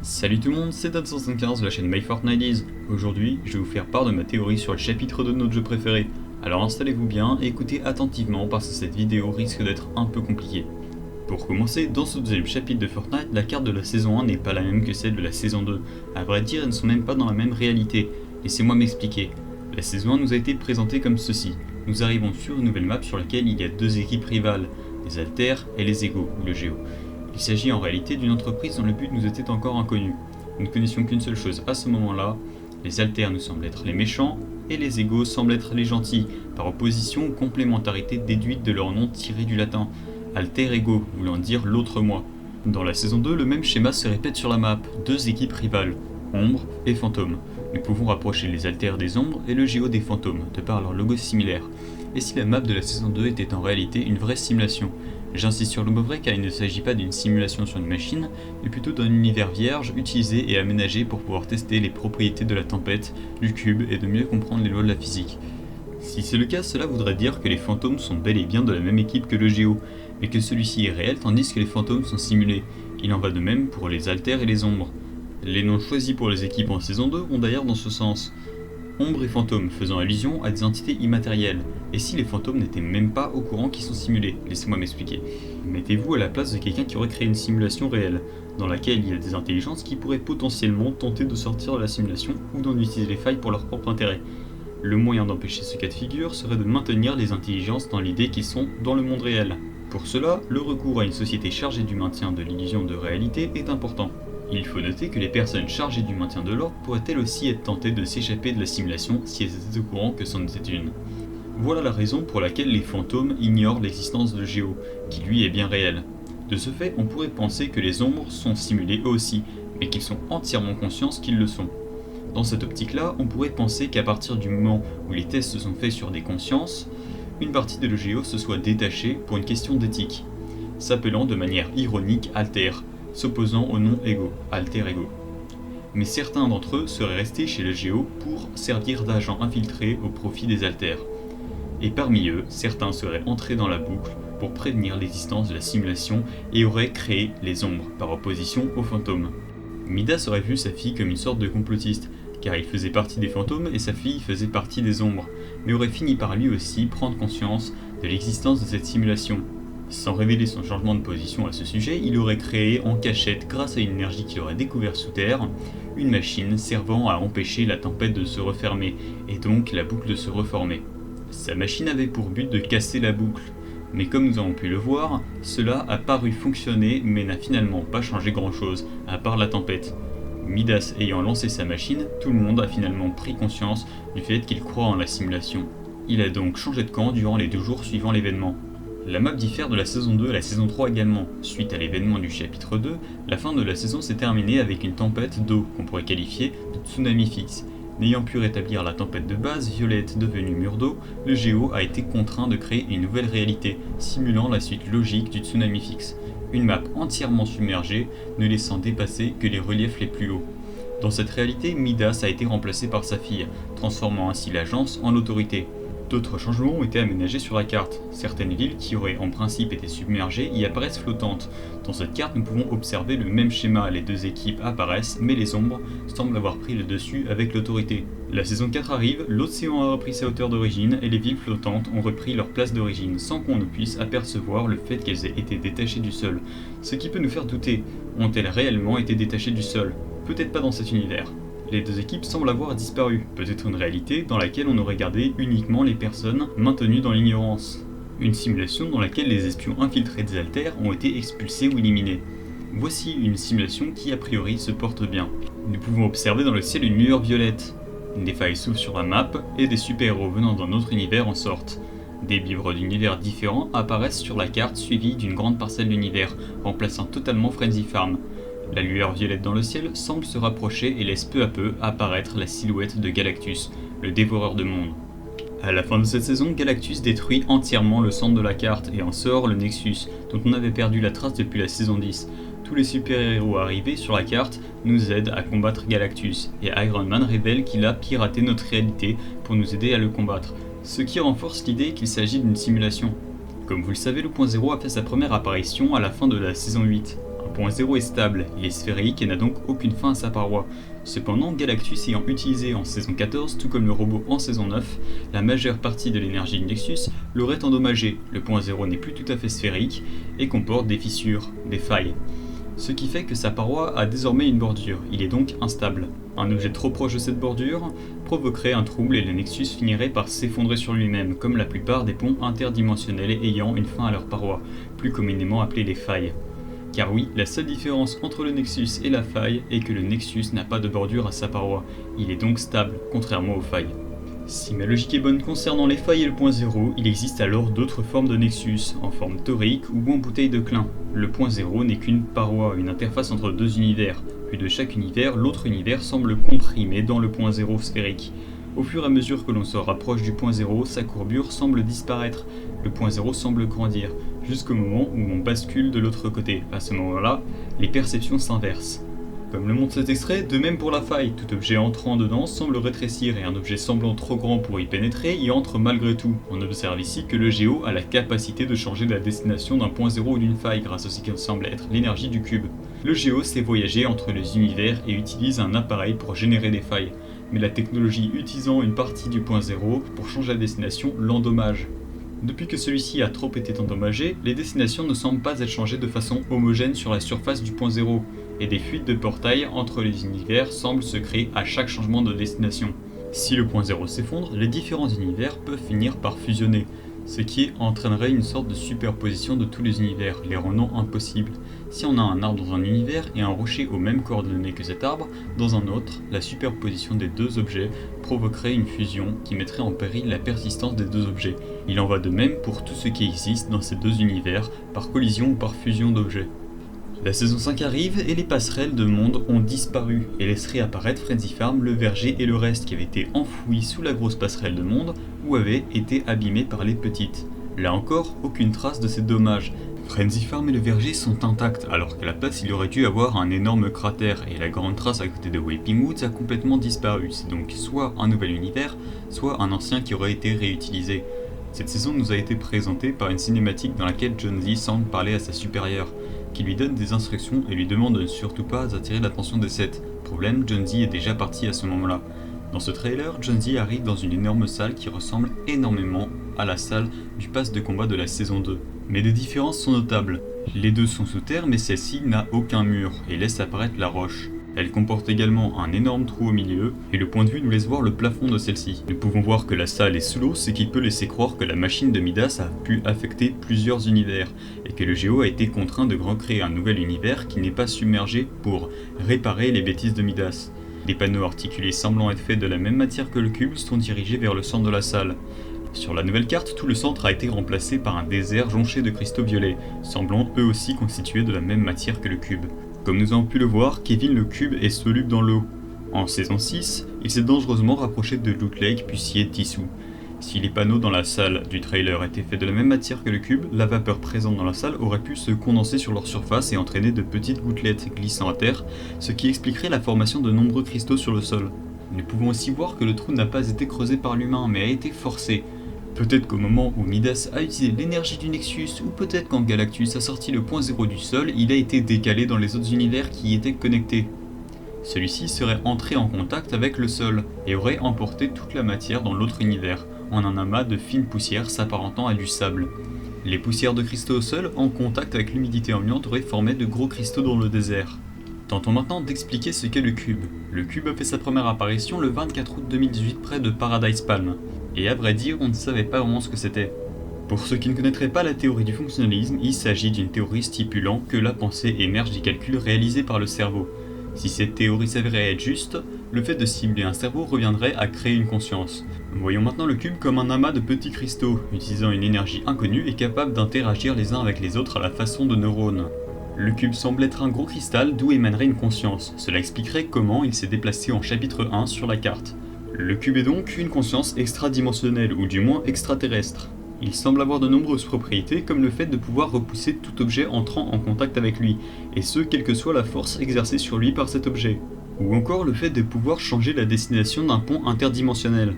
Salut tout le monde, c'est Dan175 de la chaîne MyFortniteIs. Aujourd'hui, je vais vous faire part de ma théorie sur le chapitre 2 de notre jeu préféré. Alors installez-vous bien et écoutez attentivement parce que cette vidéo risque d'être un peu compliquée. Pour commencer, dans ce deuxième chapitre de Fortnite, la carte de la saison 1 n'est pas la même que celle de la saison 2. À vrai dire, elles ne sont même pas dans la même réalité. Laissez-moi m'expliquer. La saison 1 nous a été présentée comme ceci. Nous arrivons sur une nouvelle map sur laquelle il y a deux équipes rivales, les Alters et les Égaux, ou le Géo. Il s'agit en réalité d'une entreprise dont le but nous était encore inconnu. Nous ne connaissions qu'une seule chose à ce moment-là, les Alters nous semblent être les méchants, et les Égaux semblent être les gentils, par opposition aux complémentarités déduites de leur nom tiré du latin, Alter Ego, voulant dire l'autre moi. Dans la saison 2, le même schéma se répète sur la map, deux équipes rivales, Ombre et Fantôme. Nous pouvons rapprocher les Alters des Ombres et le Géo des Fantômes, de par leur logo similaire. Et si la map de la saison 2 était en réalité une vraie simulation? J'insiste sur le mot vrai car il ne s'agit pas d'une simulation sur une machine, mais plutôt d'un univers vierge utilisé et aménagé pour pouvoir tester les propriétés de la tempête, du cube et de mieux comprendre les lois de la physique. Si c'est le cas, cela voudrait dire que les fantômes sont bel et bien de la même équipe que le Géo, mais que celui-ci est réel tandis que les fantômes sont simulés. Il en va de même pour les Alters et les Ombres. Les noms choisis pour les équipes en saison 2 vont d'ailleurs dans ce sens. Ombre et fantômes faisant allusion à des entités immatérielles. Et si les fantômes n'étaient même pas au courant qu'ils sont simulés? Laissez-moi m'expliquer. Mettez-vous à la place de quelqu'un qui aurait créé une simulation réelle, dans laquelle il y a des intelligences qui pourraient potentiellement tenter de sortir de la simulation ou d'en utiliser les failles pour leur propre intérêt. Le moyen d'empêcher ce cas de figure serait de maintenir les intelligences dans l'idée qu'ils sont dans le monde réel. Pour cela, le recours à une société chargée du maintien de l'illusion de réalité est important. Il faut noter que les personnes chargées du maintien de l'ordre pourraient elles aussi être tentées de s'échapper de la simulation si elles étaient au courant que c'en était une. Voilà la raison pour laquelle les fantômes ignorent l'existence de Géo, qui lui est bien réel. De ce fait, on pourrait penser que les ombres sont simulées eux aussi, mais qu'ils sont entièrement conscients qu'ils le sont. Dans cette optique-là, on pourrait penser qu'à partir du moment où les tests se sont faits sur des consciences, une partie de le Géo se soit détachée pour une question d'éthique, s'appelant de manière ironique Alter, s'opposant au nom Ego, Alter Ego. Mais certains d'entre eux seraient restés chez le Géo pour servir d'agents infiltrés au profit des Alters. Et parmi eux, certains seraient entrés dans la boucle pour prévenir l'existence de la simulation et auraient créé les ombres, par opposition aux fantômes. Midas aurait vu sa fille comme une sorte de complotiste, car il faisait partie des fantômes et sa fille faisait partie des ombres, mais aurait fini par lui aussi prendre conscience de l'existence de cette simulation. Sans révéler son changement de position à ce sujet, il aurait créé en cachette, grâce à une énergie qu'il aurait découverte sous terre, une machine servant à empêcher la tempête de se refermer, et donc la boucle de se reformer. Sa machine avait pour but de casser la boucle, mais comme nous avons pu le voir, cela a paru fonctionner mais n'a finalement pas changé grand chose, à part la tempête. Midas ayant lancé sa machine, tout le monde a finalement pris conscience du fait qu'il croit en la simulation. Il a donc changé de camp durant les 2 jours suivant l'événement. La map diffère de la saison 2 à la saison 3 également. Suite à l'événement du chapitre 2, la fin de la saison s'est terminée avec une tempête d'eau qu'on pourrait qualifier de tsunami fixe. N'ayant pu rétablir la tempête de base, Violette devenue mur d'eau, le Géo a été contraint de créer une nouvelle réalité, simulant la suite logique du tsunami fixe. Une map entièrement submergée, ne laissant dépasser que les reliefs les plus hauts. Dans cette réalité, Midas a été remplacé par sa fille, transformant ainsi l'agence en l'autorité. D'autres changements ont été aménagés sur la carte. Certaines villes qui auraient en principe été submergées y apparaissent flottantes. Dans cette carte, nous pouvons observer le même schéma, les deux équipes apparaissent, mais les ombres semblent avoir pris le dessus avec l'autorité. La saison 4 arrive, l'océan a repris sa hauteur d'origine et les villes flottantes ont repris leur place d'origine, sans qu'on ne puisse apercevoir le fait qu'elles aient été détachées du sol. Ce qui peut nous faire douter, ont-elles réellement été détachées du sol? Peut-être pas dans cet univers. Les deux équipes semblent avoir disparu, peut-être une réalité dans laquelle on aurait gardé uniquement les personnes maintenues dans l'ignorance. Une simulation dans laquelle les espions infiltrés des Alters ont été expulsés ou éliminés. Voici une simulation qui a priori se porte bien. Nous pouvons observer dans le ciel une lueur violette. Des failles s'ouvrent sur la map et des super-héros venant d'un autre univers en sortent. Des livres d'univers différents apparaissent sur la carte suivis d'une grande parcelle d'univers, remplaçant totalement Frenzy Farm. La lueur violette dans le ciel semble se rapprocher et laisse peu à peu apparaître la silhouette de Galactus, le dévoreur de mondes. À la fin de cette saison, Galactus détruit entièrement le centre de la carte et en sort le Nexus, dont on avait perdu la trace depuis la saison 10. Tous les super-héros arrivés sur la carte nous aident à combattre Galactus, et Iron Man révèle qu'il a piraté notre réalité pour nous aider à le combattre, ce qui renforce l'idée qu'il s'agit d'une simulation. Comme vous le savez, le point 0 a fait sa première apparition à la fin de la saison 8. Point zéro est stable, il est sphérique et n'a donc aucune fin à sa paroi. Cependant, Galactus ayant utilisé en saison 14, tout comme le robot en saison 9, la majeure partie de l'énergie du Nexus l'aurait endommagé. Le point zéro n'est plus tout à fait sphérique et comporte des fissures, des failles. Ce qui fait que sa paroi a désormais une bordure, il est donc instable. Un objet trop proche de cette bordure provoquerait un trouble et le Nexus finirait par s'effondrer sur lui-même, comme la plupart des ponts interdimensionnels ayant une fin à leur paroi, plus communément appelées les failles. Car oui, la seule différence entre le Nexus et la faille est que le Nexus n'a pas de bordure à sa paroi, il est donc stable, contrairement aux failles. Si ma logique est bonne concernant les failles et le point zéro, il existe alors d'autres formes de Nexus, en forme torique ou en bouteille de Klein. Le point zéro n'est qu'une paroi, une interface entre deux univers. Plus de chaque univers, l'autre univers semble comprimé dans le point zéro sphérique. Au fur et à mesure que l'on se rapproche du point zéro, sa courbure semble disparaître. Le point zéro semble grandir, jusqu'au moment où on bascule de l'autre côté. À ce moment-là, les perceptions s'inversent. Comme le montre cet extrait, de même pour la faille, tout objet entrant dedans semble rétrécir et un objet semblant trop grand pour y pénétrer y entre malgré tout. On observe ici que le géo a la capacité de changer la destination d'un point zéro ou d'une faille grâce à ce qui semble être l'énergie du cube. Le géo sait voyager entre les univers et utilise un appareil pour générer des failles, mais la technologie utilisant une partie du point zéro pour changer la destination l'endommage. Depuis que celui-ci a trop été endommagé, les destinations ne semblent pas être changées de façon homogène sur la surface du point zéro, et des fuites de portails entre les univers semblent se créer à chaque changement de destination. Si le point zéro s'effondre, les différents univers peuvent finir par fusionner, ce qui entraînerait une sorte de superposition de tous les univers, les rendant impossibles. Si on a un arbre dans un univers et un rocher aux mêmes coordonnées que cet arbre, dans un autre, la superposition des deux objets provoquerait une fusion qui mettrait en péril la persistance des deux objets. Il en va de même pour tout ce qui existe dans ces deux univers, par collision ou par fusion d'objets. La saison 5 arrive et les passerelles de monde ont disparu et laissent réapparaître Frenzy Farm, le verger et le reste qui avaient été enfouis sous la grosse passerelle de monde ou avaient été abîmés par les petites. Là encore, aucune trace de ces dommages. Frenzy Farm et le verger sont intacts alors qu'à la place il aurait dû avoir un énorme cratère et la grande trace à côté de Weeping Woods a complètement disparu. C'est donc soit un nouvel univers, soit un ancien qui aurait été réutilisé. Cette saison nous a été présentée par une cinématique dans laquelle Jonesy semble parler à sa supérieure, qui lui donne des instructions et lui demande de ne surtout pas attirer l'attention des 7. Problème, Jonesy est déjà parti à ce moment-là. Dans ce trailer, Jonesy arrive dans une énorme salle qui ressemble énormément à la salle du pass de combat de la saison 2. Mais des différences sont notables. Les deux sont sous terre mais celle-ci n'a aucun mur et laisse apparaître la roche. Elle comporte également un énorme trou au milieu, et le point de vue nous laisse voir le plafond de celle-ci. Nous pouvons voir que la salle est sous l'eau, ce qui peut laisser croire que la machine de Midas a pu affecter plusieurs univers, et que le géo a été contraint de recréer un nouvel univers qui n'est pas submergé pour réparer les bêtises de Midas. Des panneaux articulés semblant être faits de la même matière que le cube sont dirigés vers le centre de la salle. Sur la nouvelle carte, tout le centre a été remplacé par un désert jonché de cristaux violets, semblant eux aussi constitués de la même matière que le cube. Comme nous avons pu le voir, Kevin le cube est soluble dans l'eau. En saison 6, il s'est dangereusement rapproché de Loot Lake puis s'y est dissous. Si les panneaux dans la salle du trailer étaient faits de la même matière que le cube, la vapeur présente dans la salle aurait pu se condenser sur leur surface et entraîner de petites gouttelettes glissant à terre, ce qui expliquerait la formation de nombreux cristaux sur le sol. Nous pouvons aussi voir que le trou n'a pas été creusé par l'humain mais a été forcé. Peut-être qu'au moment où Midas a utilisé l'énergie du Nexus, ou peut-être quand Galactus a sorti le point zéro du sol, il a été décalé dans les autres univers qui y étaient connectés. Celui-ci serait entré en contact avec le sol, et aurait emporté toute la matière dans l'autre univers, en un amas de fines poussières s'apparentant à du sable. Les poussières de cristaux au sol, en contact avec l'humidité ambiante, auraient formé de gros cristaux dans le désert. Tentons maintenant d'expliquer ce qu'est le cube. Le cube a fait sa première apparition le 24 août 2018 près de Paradise Palm. Et à vrai dire, on ne savait pas vraiment ce que c'était. Pour ceux qui ne connaîtraient pas la théorie du fonctionnalisme, il s'agit d'une théorie stipulant que la pensée émerge des calculs réalisés par le cerveau. Si cette théorie s'avérait être juste, le fait de cibler un cerveau reviendrait à créer une conscience. Voyons maintenant le cube comme un amas de petits cristaux, utilisant une énergie inconnue et capable d'interagir les uns avec les autres à la façon de neurones. Le cube semble être un gros cristal d'où émanerait une conscience. Cela expliquerait comment il s'est déplacé en chapitre 1 sur la carte. Le cube est donc une conscience extradimensionnelle, ou du moins extraterrestre. Il semble avoir de nombreuses propriétés, comme le fait de pouvoir repousser tout objet entrant en contact avec lui, et ce, quelle que soit la force exercée sur lui par cet objet. Ou encore le fait de pouvoir changer la destination d'un pont interdimensionnel.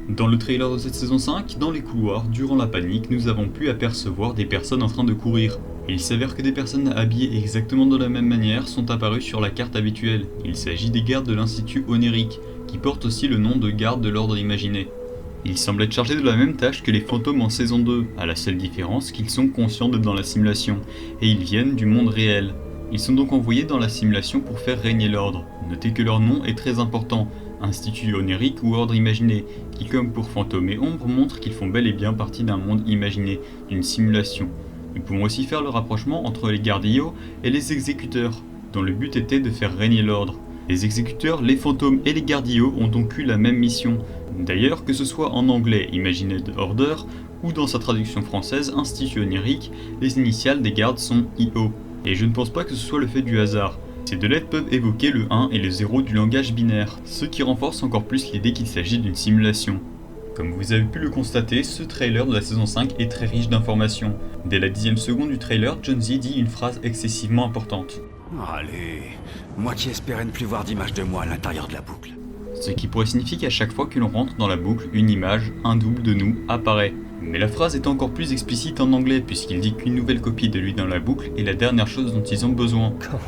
Dans le trailer de cette saison 5, dans les couloirs, durant la panique, nous avons pu apercevoir des personnes en train de courir. Il s'avère que des personnes habillées exactement de la même manière sont apparues sur la carte habituelle. Il s'agit des gardes de l'Institut Onirique, qui portent aussi le nom de gardes de l'ordre imaginé. Ils semblent être chargés de la même tâche que les fantômes en saison 2, à la seule différence qu'ils sont conscients d'être dans la simulation, et ils viennent du monde réel. Ils sont donc envoyés dans la simulation pour faire régner l'ordre. Notez que leur nom est très important, Institut Onirique ou Ordre Imaginé, qui comme pour Fantôme et Ombre montre qu'ils font bel et bien partie d'un monde imaginé, d'une simulation. Nous pouvons aussi faire le rapprochement entre les Gardios et les Exécuteurs, dont le but était de faire régner l'ordre. Les Exécuteurs, les Fantômes et les Gardios ont donc eu la même mission. D'ailleurs, que ce soit en anglais Imagined Order ou dans sa traduction française Institut Onirique, les initiales des gardes sont IO. Et je ne pense pas que ce soit le fait du hasard. Ces deux lettres peuvent évoquer le 1 et le 0 du langage binaire, ce qui renforce encore plus l'idée qu'il s'agit d'une simulation. Comme vous avez pu le constater, ce trailer de la saison 5 est très riche d'informations. Dès la 10e seconde du trailer, John Z dit une phrase excessivement importante. Allez, moi qui espérais ne plus voir d'image de moi à l'intérieur de la boucle. Ce qui pourrait signifier qu'à chaque fois que l'on rentre dans la boucle, une image, un double de nous, apparaît. Mais la phrase est encore plus explicite en anglais puisqu'il dit qu'une nouvelle copie de lui dans la boucle est la dernière chose dont ils ont besoin. Come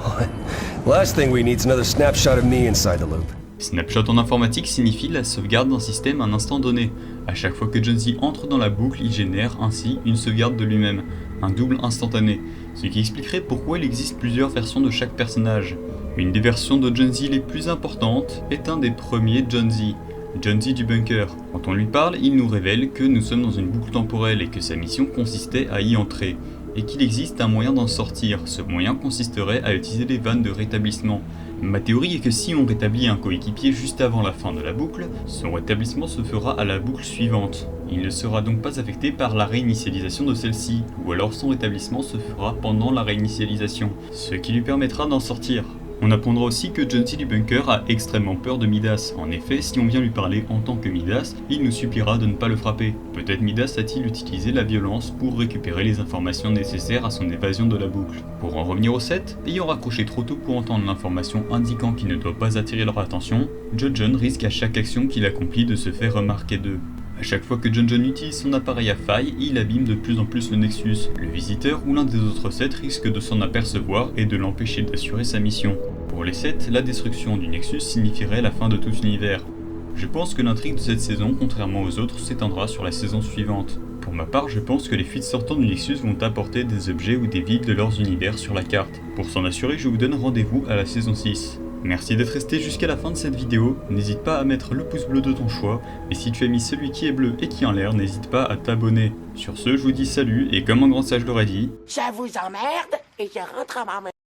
on. Last thing we need is another snapshot of me inside the loop. Snapshot en informatique signifie la sauvegarde d'un système à un instant donné. À chaque fois que John Z entre dans la boucle, il génère ainsi une sauvegarde de lui-même, un double instantané, ce qui expliquerait pourquoi il existe plusieurs versions de chaque personnage. Une des versions de John Z les plus importantes est un des premiers John Z du bunker. Quand on lui parle, il nous révèle que nous sommes dans une boucle temporelle et que sa mission consistait à y entrer, et qu'il existe un moyen d'en sortir. Ce moyen consisterait à utiliser les vannes de rétablissement. Ma théorie est que si on rétablit un coéquipier juste avant la fin de la boucle, son rétablissement se fera à la boucle suivante. Il ne sera donc pas affecté par la réinitialisation de celle-ci, ou alors son rétablissement se fera pendant la réinitialisation, ce qui lui permettra d'en sortir. On apprendra aussi que John Z du bunker a extrêmement peur de Midas. En effet, si on vient lui parler en tant que Midas, il nous suppliera de ne pas le frapper. Peut-être Midas a-t-il utilisé la violence pour récupérer les informations nécessaires à son évasion de la boucle. Pour en revenir au set, ayant raccroché trop tôt pour entendre l'information indiquant qu'il ne doit pas attirer leur attention, John risque à chaque action qu'il accomplit de se faire remarquer d'eux. À chaque fois que John utilise son appareil à faille, il abîme de plus en plus le Nexus. Le visiteur ou l'un des autres sets risque de s'en apercevoir et de l'empêcher d'assurer sa mission. Pour les sets, la destruction du Nexus signifierait la fin de tout l'univers. Je pense que l'intrigue de cette saison, contrairement aux autres, s'étendra sur la saison suivante. Pour ma part, je pense que les fuites sortant du Nexus vont apporter des objets ou des vides de leurs univers sur la carte. Pour s'en assurer, je vous donne rendez-vous à la saison 6. Merci d'être resté jusqu'à la fin de cette vidéo, n'hésite pas à mettre le pouce bleu de ton choix, et si tu as mis celui qui est bleu et qui est en l'air, n'hésite pas à t'abonner. Sur ce, je vous dis salut, et comme un grand sage l'aurait dit... Je vous emmerde et je rentre à ma maison.